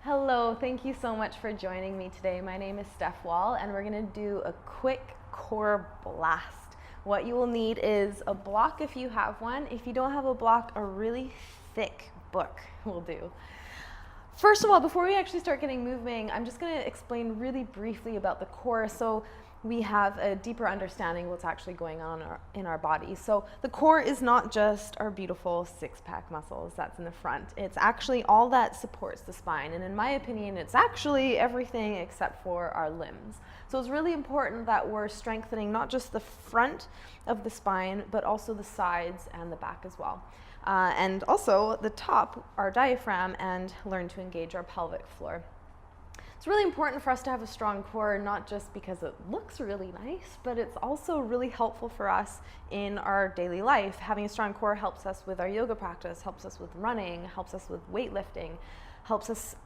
Hello, thank you so much for joining me today. My name is Steph and we're gonna do a quick core blast. What you will need is a block if you have one. If you don't have a block, a really thick book will do. First of all, before we actually start getting moving, I'm just gonna explain really briefly about the core so we have a deeper understanding of what's actually going on in our body. So the core is not just our beautiful six-pack muscles that's in the front. It's actually all that supports the spine. And in my opinion, it's actually everything except for our limbs. So it's really important that we're strengthening not just the front of the spine, but also the sides and the back as well. And also the top, our diaphragm, and learn to engage our pelvic floor. It's really important for us to have a strong core, not just because it looks really nice, but it's also really helpful for us in our daily life. Having a strong core helps us with our yoga practice, helps us with running, helps us with weightlifting, helps us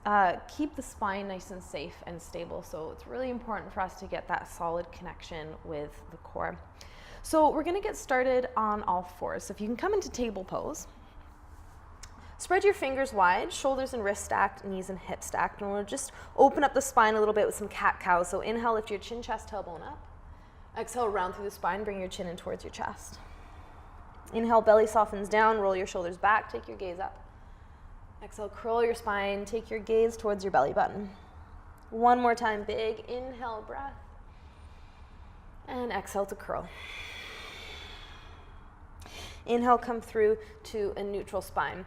keep the spine nice and safe and stable. So it's really important for us to get that solid connection with the core. So we're gonna get started on all fours. So if you can come into table pose. Spread your fingers wide, shoulders and wrists stacked, knees and hips stacked. And we'll just open up the spine a little bit with some cat-cow. So inhale, lift your chin, chest, tailbone up. Exhale, round through the spine, bring your chin in towards your chest. Inhale, belly softens down, roll your shoulders back, take your gaze up. Exhale, curl your spine, take your gaze towards your belly button. One more time, big inhale, breath. And exhale to curl. Inhale, come through to a neutral spine.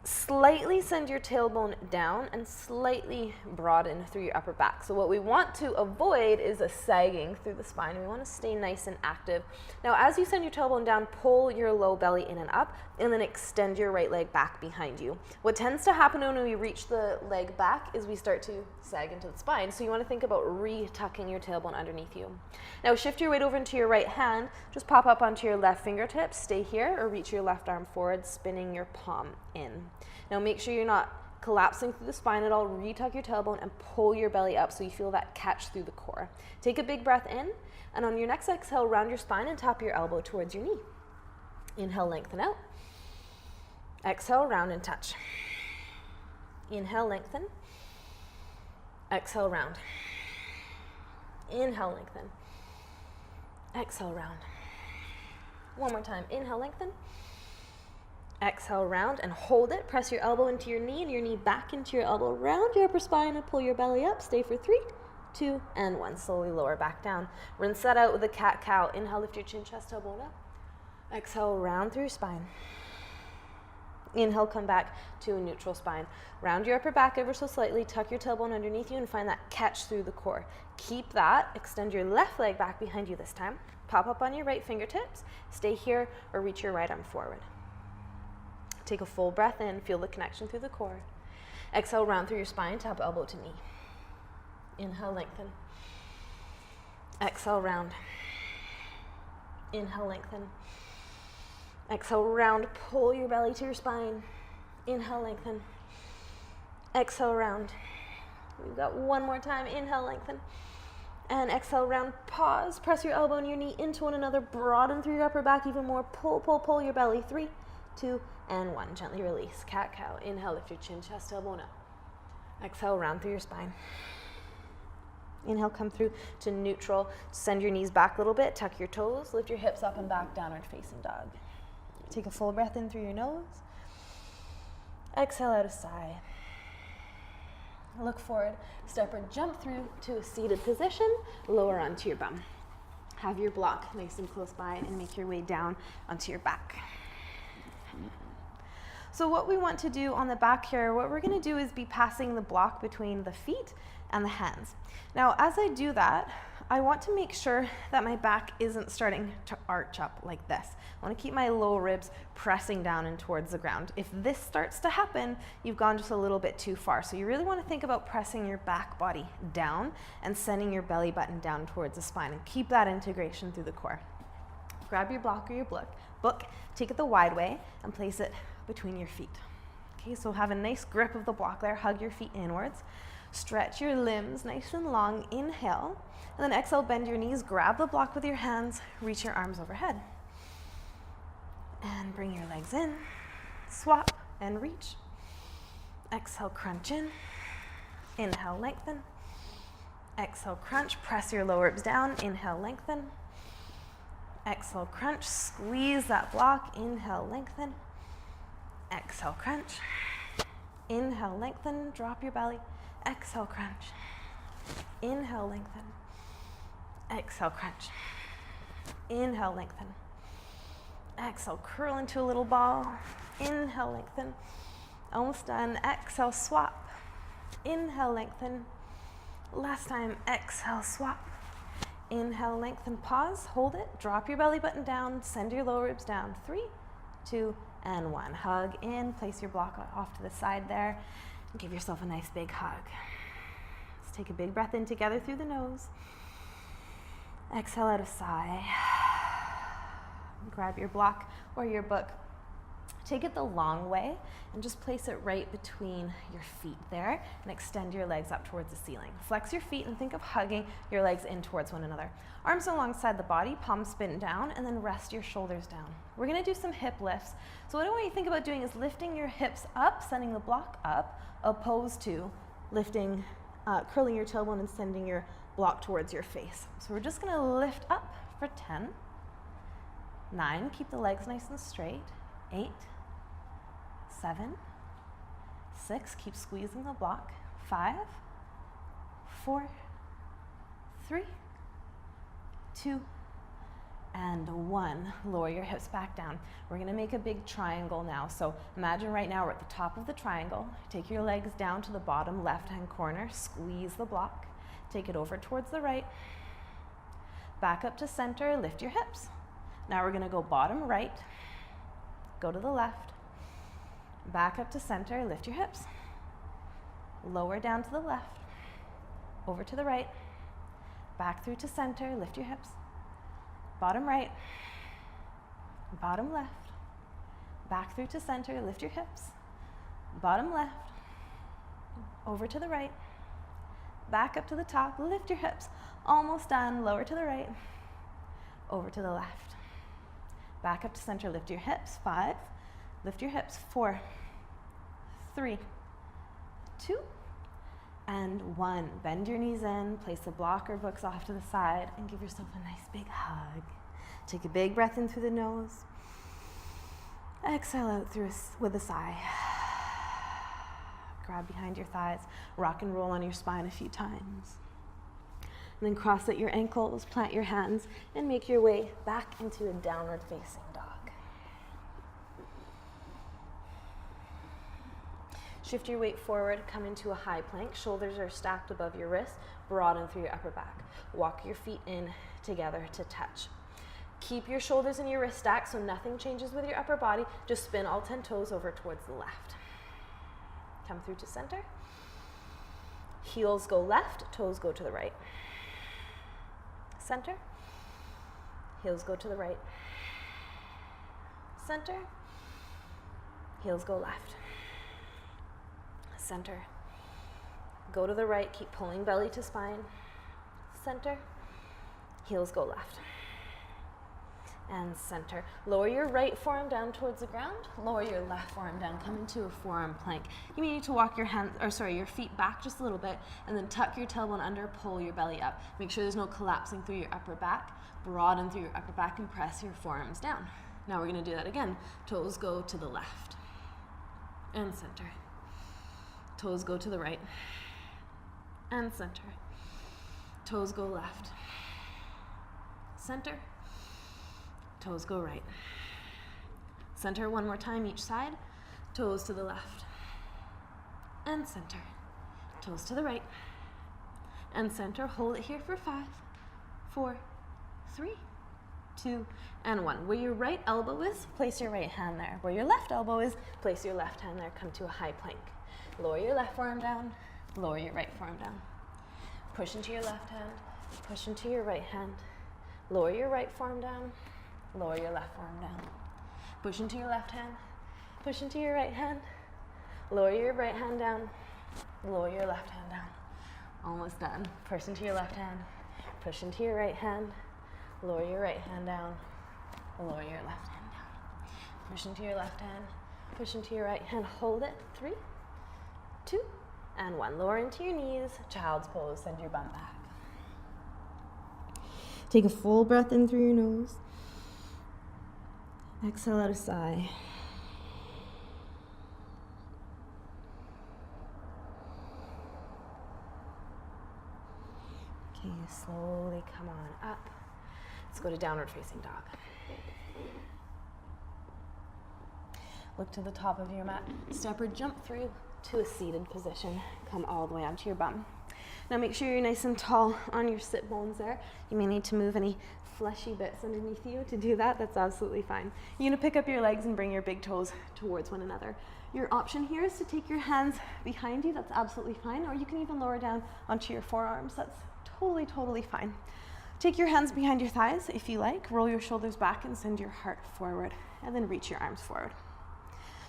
Slightly send your tailbone down and slightly broaden through your upper back. So what we want to avoid is a sagging through the spine. We want to stay nice and active. Now, as you send your tailbone down, pull your low belly in and up, and then extend your right leg back behind you. What tends to happen when we reach the leg back is we start to sag into the spine. So you want to think about re-tucking your tailbone underneath you. Now, shift your weight over into your right hand. Just pop up onto your left fingertips. Stay here or reach your left arm forward, spinning your palm in. Now make sure you're not collapsing through the spine at all. Retuck your tailbone and pull your belly up so you feel that catch through the core. Take a big breath in, and on your next exhale, round your spine and tap your elbow towards your knee. Inhale, lengthen out. Exhale, round and touch. Inhale, lengthen. Exhale, round. Inhale, lengthen. Exhale, round. One more time. Inhale, lengthen. Exhale, round, and hold it. Press your elbow into your knee and your knee back into your elbow. Round your upper spine and pull your belly up. Stay for 3, 2, and 1. Slowly lower back down. Rinse that out with a cat-cow. Inhale, lift your chin, chest, tailbone up. Exhale, round through your spine. Inhale, come back to a neutral spine. Round your upper back ever so slightly. Tuck your tailbone underneath you and find that catch through the core. Keep that. Extend your left leg back behind you this time. Pop up on your right fingertips. Stay here or reach your right arm forward. Take a full breath in, feel the connection through the core. Exhale, round through your spine, tap elbow to knee. Inhale, lengthen. Exhale, round. Inhale, lengthen. Exhale, round, pull your belly to your spine. Inhale, lengthen. Exhale, round. We've got one more time. Inhale, lengthen. And exhale, round, pause. Press your elbow and your knee into one another. Broaden through your upper back even more. Pull, pull, pull your belly. 3, 2, and 1. Gently release. Cat-cow. Inhale, lift your chin, chest, tailbone up. Exhale, round through your spine. Inhale, come through to neutral. Send your knees back a little bit. Tuck your toes. Lift your hips up and back, downward facing dog. Take a full breath in through your nose. Exhale out a sigh. Look forward. Step or jump through to a seated position. Lower onto your bum. Have your block nice and close by and make your way down onto your back. So what we want to do on the back here, what we're going to do is be passing the block between the feet and the hands. Now, as I do that, I want to make sure that my back isn't starting to arch up like this. I want to keep my lower ribs pressing down and towards the ground. If this starts to happen, you've gone just a little bit too far. So you really want to think about pressing your back body down and sending your belly button down towards the spine, and keep that integration through the core. Grab your block or your book, take it the wide way, and place it between your feet. Okay, so have a nice grip of the block there. Hug your feet inwards. Stretch your limbs nice and long. Inhale. And then exhale, bend your knees. Grab the block with your hands. Reach your arms overhead. And bring your legs in. Swap and reach. Exhale, crunch in. Inhale, lengthen. Exhale, crunch. Press your lower ribs down. Inhale, lengthen. Exhale, crunch. Squeeze that block. Inhale, lengthen. Exhale, crunch. Inhale, lengthen. Drop your belly. Exhale, crunch. Inhale, lengthen. Exhale, crunch. Inhale, lengthen. Exhale, curl into a little ball. Inhale, lengthen. Almost done. Exhale, swap. Inhale, lengthen. Last time, exhale, swap. Inhale, lengthen, pause, hold it, drop your belly button down, send your lower ribs down. 3, 2, and 1. Hug in, place your block off to the side there, and give yourself a nice big hug. Let's take a big breath in together through the nose. Exhale out a sigh. Grab your block or your book. Take it the long way and just place it right between your feet there and extend your legs up towards the ceiling. Flex your feet and think of hugging your legs in towards one another. Arms alongside the body, palms spin down, and then rest your shoulders down. We're gonna do some hip lifts. So what I want you to think about doing is lifting your hips up, sending the block up, opposed to lifting, curling your tailbone and sending your block towards your face. So we're just gonna lift up for 10, 9, keep the legs nice and straight, 8, 7, 6, keep squeezing the block, 5, 4, 3, 2, and 1. Lower your hips back down. We're gonna make a big triangle now. So imagine right now we're at the top of the triangle. Take your legs down to the bottom left-hand corner, squeeze the block, take it over towards the right, back up to center, lift your hips. Now we're gonna go bottom right, go to the left, back up to center, lift your hips. Lower down to the left, over to the right, back through to center, lift your hips. Bottom right, bottom left, back through to center, lift your hips. Bottom left, over to the right, back up to the top, lift your hips. Almost done, lower to the right, over to the left. Back up to center, lift your hips. 5, lift your hips. 4, 3, 2, and 1. Bend your knees in, place the block or books off to the side, and give yourself a nice big hug. Take a big breath in through the nose. Exhale out with a sigh. Grab behind your thighs, rock and roll on your spine a few times. And then cross at your ankles, plant your hands, and make your way back into a downward facing dog. Shift your weight forward, come into a high plank. Shoulders are stacked above your wrists, broaden through your upper back. Walk your feet in together to touch. Keep your shoulders and your wrists stacked so nothing changes with your upper body. Just spin all 10 toes over towards the left. Come through to center. Heels go left, toes go to the right. Center. Heels go to the right. Center. Heels go left. Center. Go to the right, keep pulling belly to spine. Center. Heels go left. And center. Lower your right forearm down towards the ground. Lower your left forearm down. Come into a forearm plank. You may need to walk your your feet back just a little bit, and then tuck your tailbone under, pull your belly up. Make sure there's no collapsing through your upper back. Broaden through your upper back and press your forearms down. Now we're gonna do that again. Toes go to the left and center. Toes go to the right and center. Toes go left. Center. Toes go right. Center one more time each side. Toes to the left. And center. Toes to the right. And center. Hold it here for 5, 4, 3, 2, and 1. Where your right elbow is, place your right hand there. Where your left elbow is, place your left hand there. Come to a high plank. Lower your left forearm down. Lower your right forearm down. Push into your left hand. Push into your right hand. Lower your right forearm down. Lower your left forearm down. Push into your left hand. Push into your right hand. Lower your right hand down. Lower your left hand down. Almost done. Push into your left hand. Push into your right hand. Lower your right hand down. Lower your left hand down. Push into your left hand. Push into your right hand. Hold it. 3, 2, and 1. Lower into your knees, child's pose, send your bum back. Take a full breath in through your nose. Exhale out a sigh. Okay, slowly come on up. Let's go to downward facing dog. Look to the top of your mat. Step or jump through to a seated position. Come all the way onto your bum. Now make sure you're nice and tall on your sit bones there. You may need to move any fleshy bits underneath you. To do that, that's absolutely fine. You're gonna pick up your legs and bring your big toes towards one another. Your option here is to take your hands behind you. That's absolutely fine. Or you can even lower down onto your forearms. That's totally fine. Take your hands behind your thighs if you like. Roll your shoulders back and send your heart forward. And then reach your arms forward.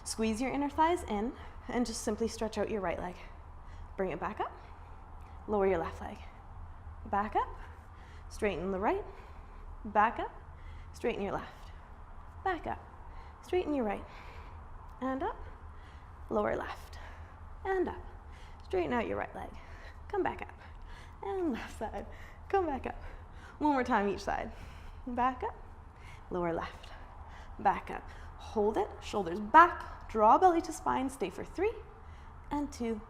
Squeeze your inner thighs in and just simply stretch out your right leg. Bring it back up. Lower your left leg. Back up. Straighten the right. Back up. Straighten your left. Back up. Straighten your right. And up. Lower left. And up. Straighten out your right leg. Come back up. And left side. Come back up. One more time each side. Back up. Lower left. Back up. Hold it. Shoulders back. Draw belly to spine. Stay for 3 and 2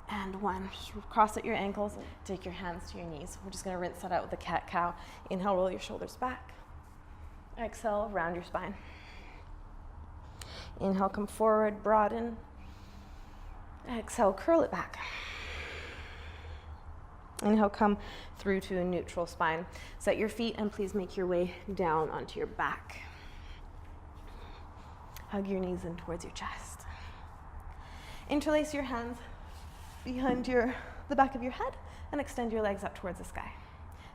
and 1. Just cross at your ankles. Take your hands to your knees. We're just going to rinse that out with the cat-cow. Inhale, roll your shoulders back. Exhale, round your spine. Inhale, come forward, broaden. Exhale, curl it back. Inhale, come through to a neutral spine. Set your feet and please make your way down onto your back. Hug your knees in towards your chest. Interlace your hands behind the back of your head and extend your legs up towards the sky.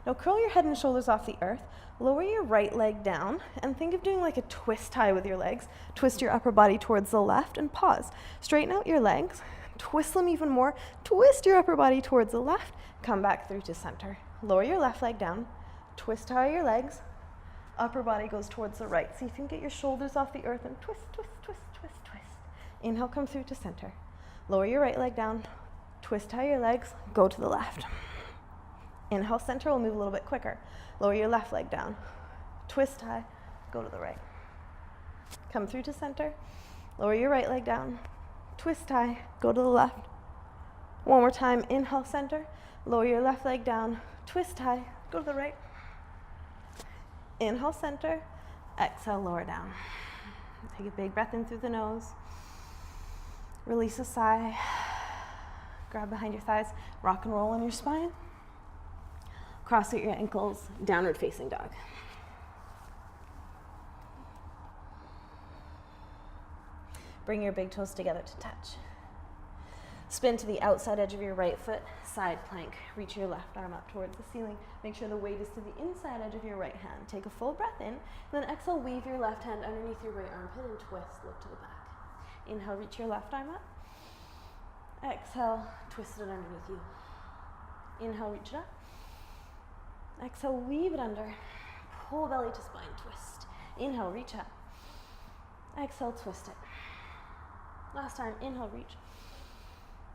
Now curl your head and shoulders off the earth. Lower your right leg down and think of doing like a twist tie with your legs. Twist your upper body towards the left and pause. Straighten out your legs. Twist them even more. Twist your upper body towards the left. Come back through to center. Lower your left leg down. Twist tie your legs. Upper body goes towards the right. So you can get your shoulders off the earth and twist, twist, twist, twist, twist. Inhale, come through to center. Lower your right leg down. Twist tie your legs. Go to the left. Inhale, center. We'll move a little bit quicker. Lower your left leg down. Twist tie. Go to the right. Come through to center. Lower your right leg down. Twist tie. Go to the left. One more time. Inhale, center. Lower your left leg down. Twist tie. Go to the right. Inhale, center. Exhale, lower down. Take a big breath in through the nose. Release a sigh. Grab behind your thighs. Rock and roll on your spine. Cross at your ankles. Downward facing dog. Bring your big toes together to touch. Spin to the outside edge of your right foot, side plank. Reach your left arm up towards the ceiling. Make sure the weight is to the inside edge of your right hand. Take a full breath in, then exhale, weave your left hand underneath your right armpit and twist, look to the back. Inhale, reach your left arm up. Exhale, twist it underneath you. Inhale, reach it up. Exhale, weave it under. Pull belly to spine, twist. Inhale, reach up. Exhale, twist it. Last time, inhale, reach.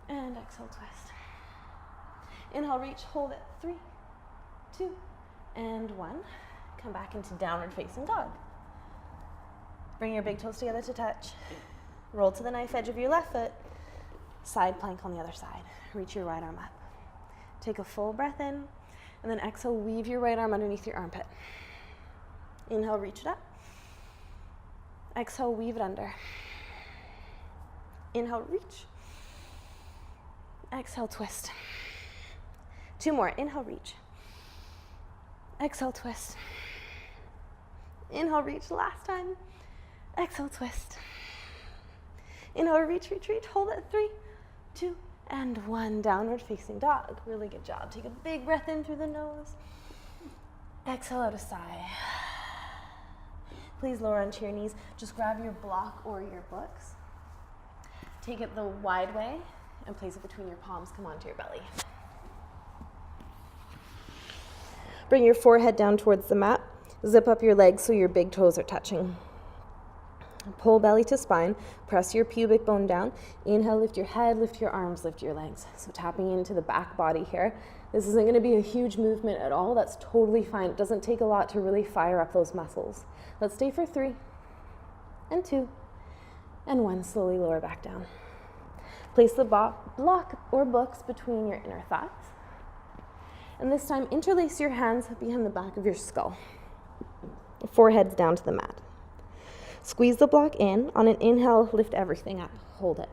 And exhale, twist. Inhale, reach, hold it. 3, 2, and 1. Come back into downward facing dog. Bring your big toes together to touch. Roll to the knife edge of your left foot. Side plank on the other side. Reach your right arm up. Take a full breath in, and then exhale, weave your right arm underneath your armpit. Inhale, reach it up. Exhale, weave it under. Inhale, reach. Exhale, twist. 2 more. Inhale, reach. Exhale, twist. Inhale, reach. Last time. Exhale, twist. Inhale, reach, reach, reach. Hold it. 3, 2, and 1. Downward facing dog. Really good job. Take a big breath in through the nose. Exhale out a sigh. Please lower onto your knees. Just grab your block or your books. Take it the wide way and place it between your palms. Come onto your belly. Bring your forehead down towards the mat. Zip up your legs so your big toes are touching. Pull belly to spine, press your pubic bone down. Inhale, lift your head, lift your arms, lift your legs. So tapping into the back body here. This isn't going to be a huge movement at all. That's totally fine. It doesn't take a lot to really fire up those muscles. Let's stay for 3 and 2 and 1. Slowly lower back down. Place the block or books between your inner thighs. And this time, interlace your hands behind the back of your skull. Forehead's down to the mat. Squeeze the block in. On an inhale, lift everything up. Hold it.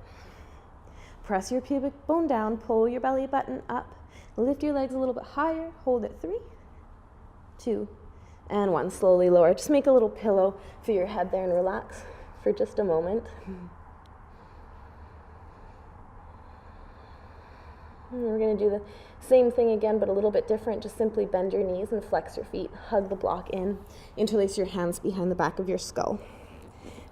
Press your pubic bone down. Pull your belly button up. Lift your legs a little bit higher. Hold it. 3, 2, and 1. Slowly lower. Just make a little pillow for your head there and relax for just a moment. And we're going to do the same thing again, but a little bit different. Just simply bend your knees and flex your feet. Hug the block in. Interlace your hands behind the back of your skull.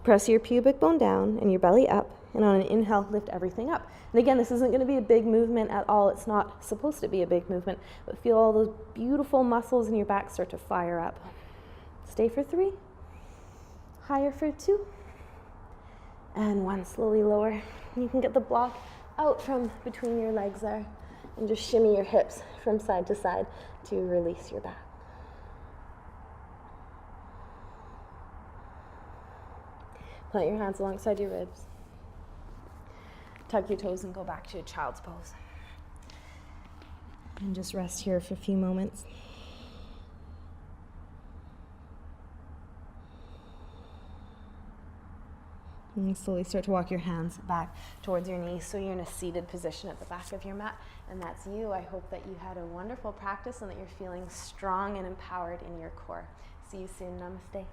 Press your pubic bone down and your belly up. And on an inhale, lift everything up. And again, this isn't going to be a big movement at all. It's not supposed to be a big movement. But feel all those beautiful muscles in your back start to fire up. Stay for 3. Higher for 2. And 1. Slowly lower. You can get the block out from between your legs there. And just shimmy your hips from side to side to release your back. Plant your hands alongside your ribs. Tuck your toes and go back to a child's pose. And just rest here for a few moments. And slowly start to walk your hands back towards your knees so you're in a seated position at the back of your mat. And that's you. I hope that you had a wonderful practice and that you're feeling strong and empowered in your core. See you soon. Namaste.